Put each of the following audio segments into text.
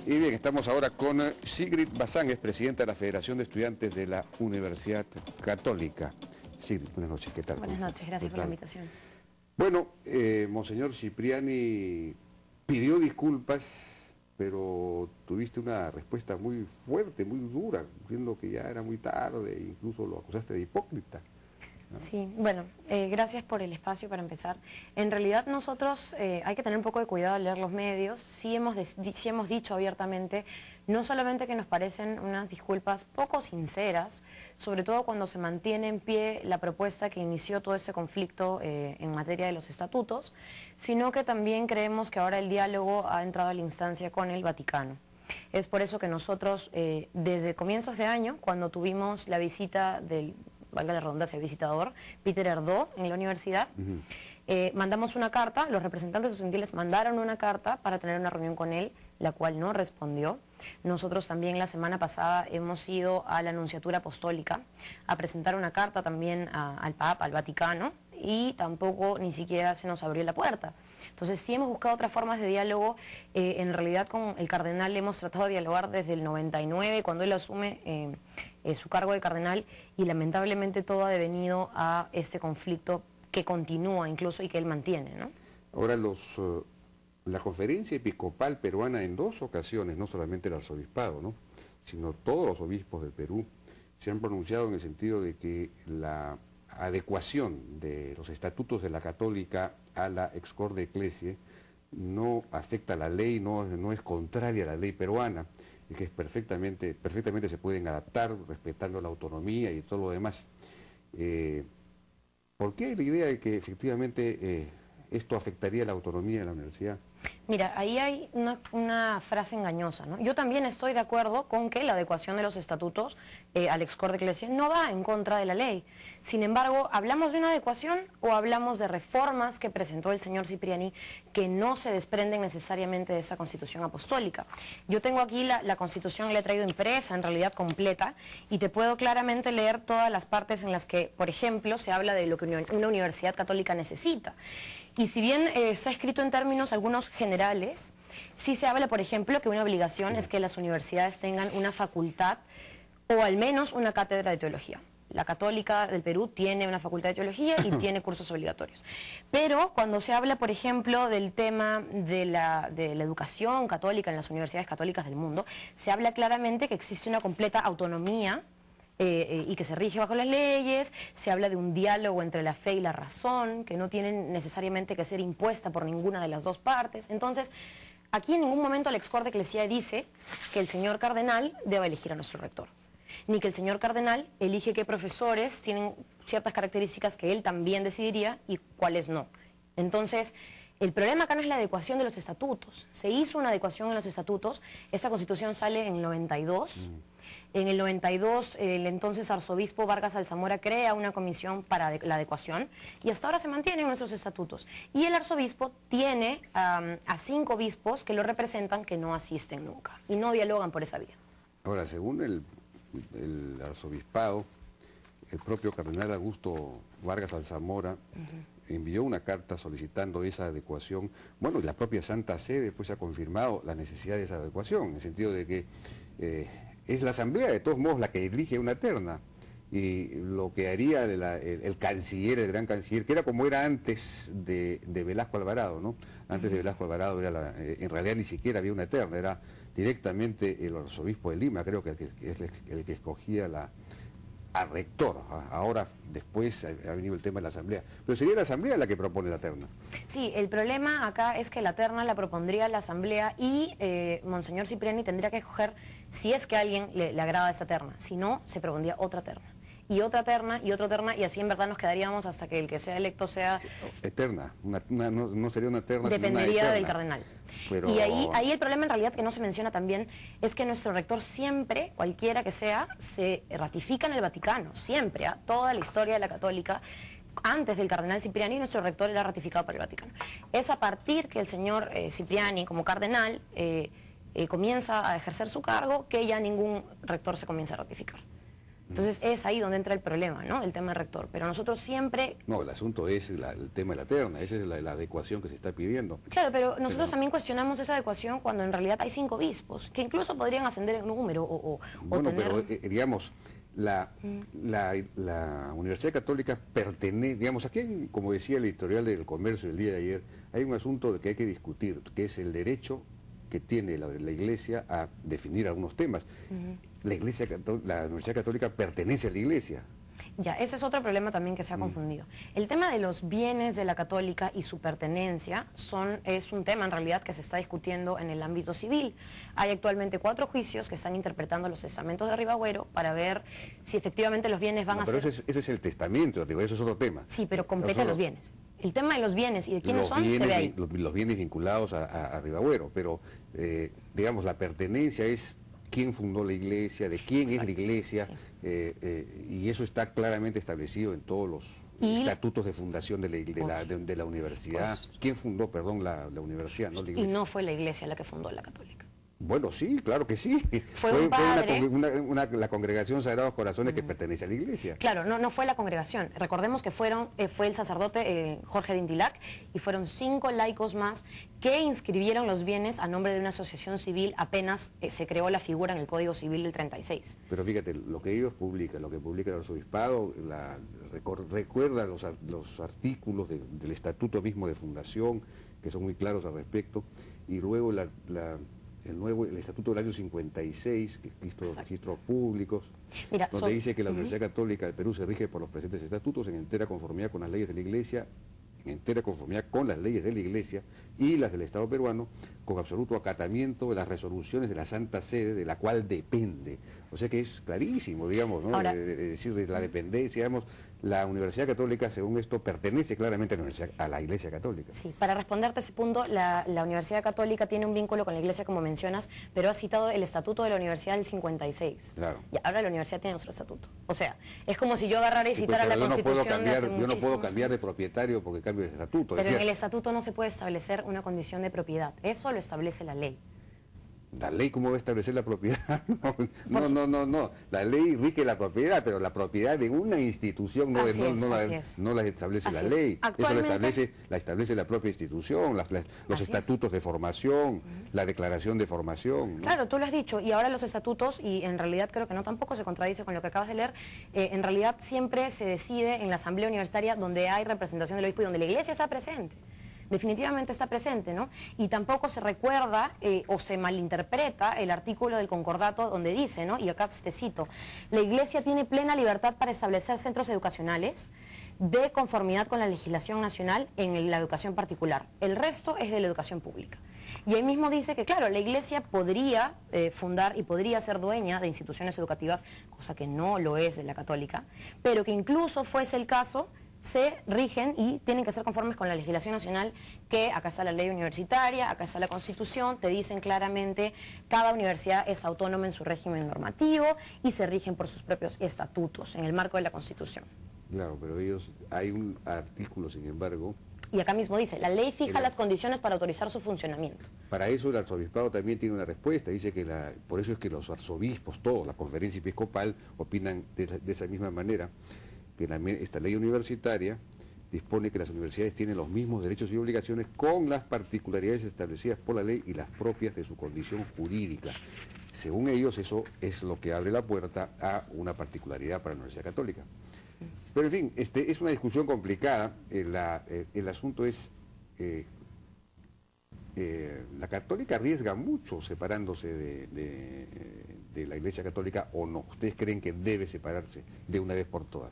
Y bien, estamos ahora con Sigrid Bazán, es presidenta de la Federación de Estudiantes de la Universidad Católica. Sigrid, buenas noches, ¿qué tal? Buenas noches, gracias por la invitación. Bueno, Monseñor Cipriani pidió disculpas, pero tuviste una respuesta muy fuerte, muy dura, diciendo que ya era muy tarde, e incluso lo acusaste de hipócrita. ¿No? Sí, bueno, gracias por el espacio para empezar. En realidad nosotros hay que tener un poco de cuidado al leer los medios. Sí hemos dicho abiertamente, no solamente que nos parecen unas disculpas poco sinceras, sobre todo cuando se mantiene en pie la propuesta que inició todo ese conflicto en materia de los estatutos, sino que también creemos que ahora el diálogo ha entrado a la instancia con el Vaticano. Es por eso que nosotros, desde comienzos de año, cuando tuvimos la visita del, valga la redundancia, visitador, Peter Erdó, en la universidad, mandamos una carta, los representantes estudiantiles mandaron una carta para tener una reunión con él, la cual no respondió. Nosotros también la semana pasada hemos ido a la Nunciatura Apostólica a presentar una carta también al Papa, al Vaticano, y tampoco ni siquiera se nos abrió la puerta. Entonces sí hemos buscado otras formas de diálogo. En realidad con el cardenal hemos tratado de dialogar desde el 99, cuando él asume su cargo de cardenal, y lamentablemente todo ha devenido a este conflicto que continúa incluso y que él mantiene, ¿no? Ahora la conferencia episcopal peruana en 2 ocasiones, no solamente el arzobispado, ¿no?, sino todos los obispos del Perú, se han pronunciado en el sentido de que la adecuación de los estatutos de la Católica a la Ex Corde Ecclesiae no afecta a la ley, no es contraria a la ley peruana, y que perfectamente se pueden adaptar respetando la autonomía y todo lo demás. ¿Por qué hay la idea de que efectivamente esto afectaría la autonomía de la universidad? Mira, ahí hay una frase engañosa, ¿no? Yo también estoy de acuerdo con que la adecuación de los estatutos al Ex Corde Ecclesiae no va en contra de la ley. Sin embargo, ¿hablamos de una adecuación o hablamos de reformas que presentó el señor Cipriani que no se desprenden necesariamente de esa Constitución Apostólica? Yo tengo aquí la Constitución, la he traído impresa, en realidad completa, y te puedo claramente leer todas las partes en las que, por ejemplo, se habla de lo que una universidad católica necesita. Y si bien está escrito en términos algunos generales, sí se habla, por ejemplo, que una obligación es que las universidades tengan una facultad o al menos una cátedra de teología. La Católica del Perú tiene una facultad de teología y tiene cursos obligatorios. Pero cuando se habla, por ejemplo, del tema de la educación católica en las universidades católicas del mundo, se habla claramente que existe una completa autonomía y que se rige bajo las leyes. Se habla de un diálogo entre la fe y la razón, que no tienen necesariamente que ser impuesta por ninguna de las dos partes. Entonces, aquí en ningún momento el Ex Corde Ecclesiae dice que el señor cardenal deba elegir a nuestro rector, ni que el señor cardenal elige qué profesores tienen ciertas características que él también decidiría y cuáles no. Entonces, el problema acá no es la adecuación de los estatutos. Se hizo una adecuación en los estatutos. Esta Constitución sale en el 92. En el 92, el entonces arzobispo Vargas Alzamora crea una comisión para la adecuación y hasta ahora se mantienen nuestros estatutos. Y el arzobispo tiene a 5 obispos que lo representan que no asisten nunca y no dialogan por esa vía. Ahora, según el arzobispado, el propio cardenal Augusto Vargas Alzamora envió una carta solicitando esa adecuación. Bueno, la propia Santa Sede después ha confirmado la necesidad de esa adecuación, en el sentido de que es la Asamblea de todos modos la que elige una terna, y lo que haría el canciller, el gran canciller, que era como era antes de Velasco Alvarado, ¿no? Antes de Velasco Alvarado era en realidad ni siquiera había una terna, era directamente el arzobispo de Lima, creo que es el que escogía al rector. Ahora después ha venido el tema de la Asamblea, pero sería la Asamblea la que propone la terna. Sí, el problema acá es que la terna la propondría la Asamblea y Monseñor Cipriani tendría que escoger si es que a alguien le agrada esa terna. Si no, se propondría otra terna y otra terna y otra terna, y así en verdad nos quedaríamos hasta que el que sea electo sea... Eterna, no sería una terna, dependería sino una del cardenal. Pero... Y ahí el problema en realidad que no se menciona también es que nuestro rector siempre, cualquiera que sea, se ratifica en el Vaticano, siempre, toda la historia de la Católica. Antes del cardenal Cipriani, nuestro rector era ratificado por el Vaticano. Es a partir que el señor Cipriani, como cardenal, comienza a ejercer su cargo, que ya ningún rector se comienza a ratificar. Entonces es ahí donde entra el problema, ¿no? El tema rector. Pero nosotros siempre... No, el asunto es el tema de la terna, esa es la adecuación que se está pidiendo. Claro, pero nosotros también cuestionamos esa adecuación cuando en realidad hay 5 obispos, que incluso podrían ascender en número bueno, tener... pero digamos, la Universidad Católica pertenece, digamos, aquí, como decía el editorial del Comercio el día de ayer, hay un asunto que hay que discutir, que es el derecho que tiene la Iglesia a definir algunos temas. La Universidad Católica pertenece a la Iglesia. Ya, ese es otro problema también que se ha confundido. El tema de los bienes de la Católica y su pertenencia es un tema en realidad que se está discutiendo en el ámbito civil. Hay actualmente 4 juicios que están interpretando los testamentos de Ribagüero para ver si efectivamente los bienes van a ser... Pero eso es el testamento de Ribagüero, eso es otro tema. Sí, pero completa los bienes. El tema de los bienes y de quiénes son se ve ahí. Los bienes vinculados a Ribagüero, pero digamos, la pertenencia es quién fundó la Iglesia, de quién es la Iglesia, sí. Y eso está claramente establecido en todos los estatutos de fundación de la universidad. ¿Quién fundó, perdón, la universidad, no la Iglesia? Y no fue la Iglesia la que fundó la Católica. Bueno, sí, claro que sí. Fue un padre... la Congregación Sagrados Corazones que pertenece a la Iglesia. Claro, no fue la congregación. Recordemos que fue el sacerdote Jorge Dintilac y fueron 5 laicos más que inscribieron los bienes a nombre de una asociación civil apenas se creó la figura en el Código Civil del 36. Pero fíjate, lo que ellos publican, lo que publica el arzobispado, recuerda los artículos del estatuto mismo de fundación, que son muy claros al respecto, y luego el estatuto del año 56, que es los registros públicos, donde dice que la Universidad Católica del Perú se rige por los presentes estatutos en entera conformidad con las leyes de la Iglesia, en entera conformidad con las leyes de la Iglesia y las del Estado peruano, con absoluto acatamiento de las resoluciones de la Santa Sede, de la cual depende. O sea que es clarísimo, digamos, ¿no? Ahora, decir, de la dependencia, digamos, la Universidad Católica, según esto, pertenece claramente a la Iglesia Católica. Sí, para responderte a ese punto, la Universidad Católica tiene un vínculo con la Iglesia, como mencionas, pero ha citado el estatuto de la Universidad del 56. Claro. Y ahora la Universidad tiene otro estatuto. O sea, es como si yo agarrara y citara la Constitución de hace yo no puedo cambiar de propietario porque cambio de estatuto. Pero en el estatuto no se puede establecer una condición de propiedad. Eso lo establece la ley. ¿La ley cómo va a establecer la propiedad? No. La ley rige la propiedad, pero la propiedad de una institución no la establece la ley. Eso la establece la propia institución, los estatutos de formación, la declaración de formación, ¿no? Claro, tú lo has dicho, y ahora los estatutos, y en realidad creo que no tampoco se contradice con lo que acabas de leer, en realidad siempre se decide en la asamblea universitaria donde hay representación del obispo y donde la Iglesia está presente. Definitivamente está presente, ¿no? Y tampoco se recuerda o se malinterpreta el artículo del concordato donde dice, ¿no? Y acá te cito, la Iglesia tiene plena libertad para establecer centros educacionales de conformidad con la legislación nacional en la educación particular. El resto es de la educación pública. Y ahí mismo dice que, claro, la Iglesia podría fundar y podría ser dueña de instituciones educativas, cosa que no lo es de la católica, pero que incluso fuese el caso, se rigen y tienen que ser conformes con la legislación nacional, que acá está la ley universitaria, acá está la Constitución, te dicen claramente cada universidad es autónoma en su régimen normativo y se rigen por sus propios estatutos en el marco de la Constitución. Claro, pero hay un artículo, sin embargo... Y acá mismo dice, la ley fija las condiciones para autorizar su funcionamiento. Para eso el arzobispado también tiene una respuesta, dice que por eso es que los arzobispos, todos, la conferencia episcopal, opinan de esa misma manera, que esta ley universitaria dispone que las universidades tienen los mismos derechos y obligaciones con las particularidades establecidas por la ley y las propias de su condición jurídica. Según ellos, eso es lo que abre la puerta a una particularidad para la Universidad Católica. Pero en fin, es una discusión complicada. El asunto es, la Católica arriesga mucho separándose de la Iglesia Católica, ¿o no? ¿Ustedes creen que debe separarse de una vez por todas?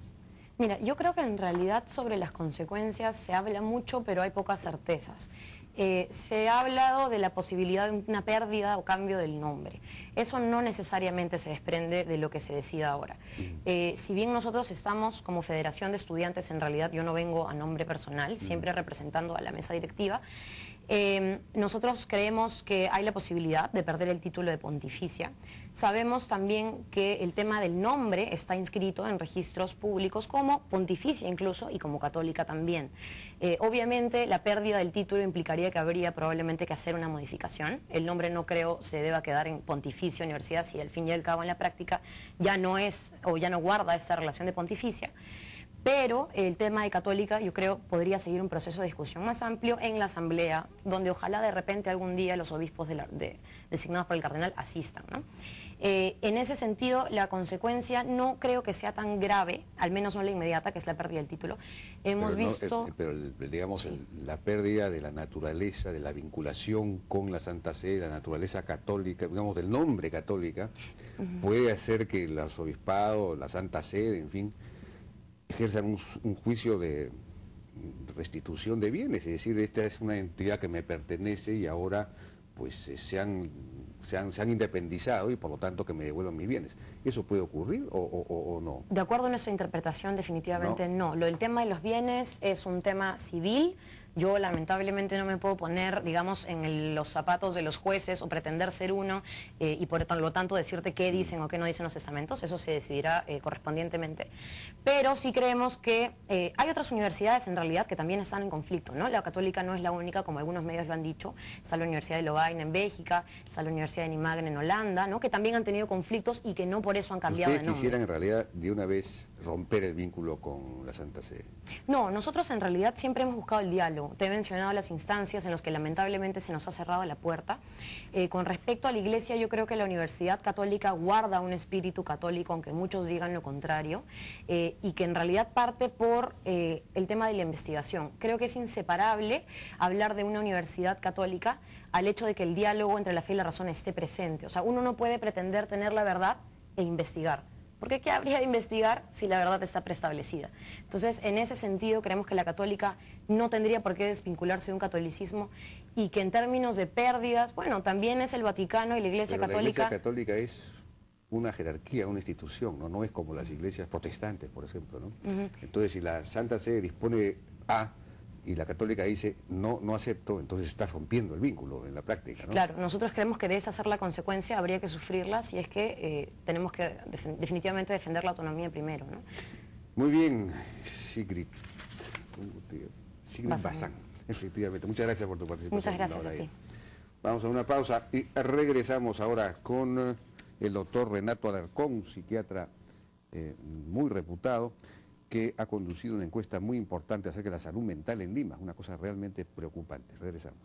Mira, yo creo que en realidad sobre las consecuencias se habla mucho, pero hay pocas certezas. Se ha hablado de la posibilidad de una pérdida o cambio del nombre. Eso no necesariamente se desprende de lo que se decida ahora. Si bien nosotros estamos como Federación de Estudiantes, en realidad yo no vengo a nombre personal, siempre representando a la mesa directiva, Nosotros creemos que hay la posibilidad de perder el título de pontificia. Sabemos también que el tema del nombre está inscrito en registros públicos como pontificia incluso y como católica también. Obviamente la pérdida del título implicaría que habría probablemente que hacer una modificación. El nombre no creo se deba quedar en pontificia universidad si al fin y al cabo en la práctica ya no es o ya no guarda esa relación de pontificia. Pero el tema de católica yo creo podría seguir un proceso de discusión más amplio en la asamblea, donde ojalá de repente algún día los obispos designados por el cardenal asistan, ¿no? En ese sentido, la consecuencia no creo que sea tan grave, al menos no la inmediata, que es la pérdida del título. Hemos visto... pero digamos, sí, la pérdida de la naturaleza, de la vinculación con la Santa Sede, la naturaleza católica, digamos, del nombre católica, puede hacer que el arzobispado, la Santa Sede, en fin, ejerzan un juicio de restitución de bienes, es decir, esta es una entidad que me pertenece y ahora pues se han independizado y por lo tanto que me devuelvan mis bienes. ¿Eso puede ocurrir o no? De acuerdo a nuestra interpretación, definitivamente no. Lo del tema de los bienes es un tema civil. Yo lamentablemente no me puedo poner, digamos, en los zapatos de los jueces o pretender ser uno y por lo tanto decirte qué dicen o qué no dicen los estamentos. Eso se decidirá correspondientemente. Pero sí creemos que hay otras universidades en realidad que también están en conflicto, ¿no? La católica no es la única, como algunos medios lo han dicho. Está la Universidad de Lovaina en Bélgica, está la Universidad de Nijmegen en Holanda, ¿no? Que también han tenido conflictos y que no por eso han cambiado de nombre. ¿Ustedes quisieran en realidad de una vez romper el vínculo con la Santa Sede? No, nosotros en realidad siempre hemos buscado el diálogo. Te he mencionado las instancias en las que lamentablemente se nos ha cerrado la puerta. Con respecto a la Iglesia, yo creo que la Universidad Católica guarda un espíritu católico, aunque muchos digan lo contrario, y que en realidad parte por el tema de la investigación. Creo que es inseparable hablar de una universidad católica al hecho de que el diálogo entre la fe y la razón esté presente. O sea, uno no puede pretender tener la verdad e investigar. Porque ¿qué habría de investigar si la verdad está preestablecida? Entonces, en ese sentido, creemos que la católica no tendría por qué desvincularse de un catolicismo y que en términos de pérdidas, bueno, también es el Vaticano y la Iglesia Católica. La Iglesia Católica es una jerarquía, una institución, ¿no? No es como las iglesias protestantes, por ejemplo, ¿no? Entonces, si la Santa Sede dispone A y la católica dice no acepto, entonces está rompiendo el vínculo en la práctica, ¿no? Claro, nosotros creemos que de esa ser la consecuencia, habría que sufrirla si es que tenemos que definitivamente defender la autonomía primero, ¿no? Muy bien, Sigrid Bazán, efectivamente. Muchas gracias por tu participación. Muchas gracias a ti. Vamos a una pausa y regresamos ahora con el doctor Renato Alarcón, psiquiatra muy reputado, que ha conducido una encuesta muy importante acerca de la salud mental en Lima, una cosa realmente preocupante. Regresamos.